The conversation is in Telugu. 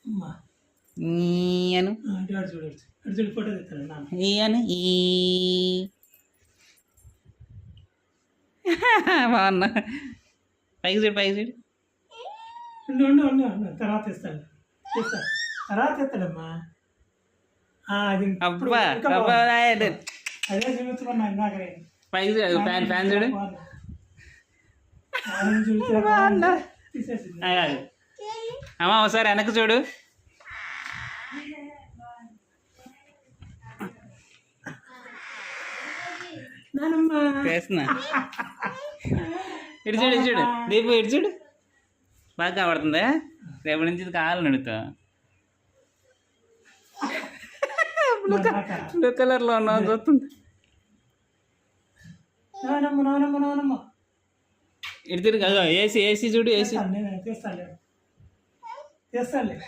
అమ్మా ఈయను చూడు చూడు చూడు ఫోటో తెస్తాను నాన్న ఈయను ఈ బాగున్నా పైకి చూడు పైకి చూడు ఉండు ఉండు ఉండు ఉండు తర్వాత ఇస్తాడు తర్వాత ఇస్తాడమ్మా అది అబ్బా అబ్బా అదే చూపించుకున్నా ఇందాక పైకి చూడు ఫ్యాన్ ఫ్యాన్ చూడు తీసేసింది అమ్మ ఒకసారి వెనక్కి చూడు చేస్తున్నా ఇటు చూడు ఇటు చూడు దీపు ఇటు చూడు బాగా కనబడుతుందా రేపటి నుంచి ఇది కావాలని అడుగుతా బ్లూ కలర్లో ఉన్నావు చూస్తుంది నానమ్మ నానమ్మ నానమ్మ ఇటు తిరిగి ఏసీ ఏసీ చూడు ఏసీ తీస్తాలే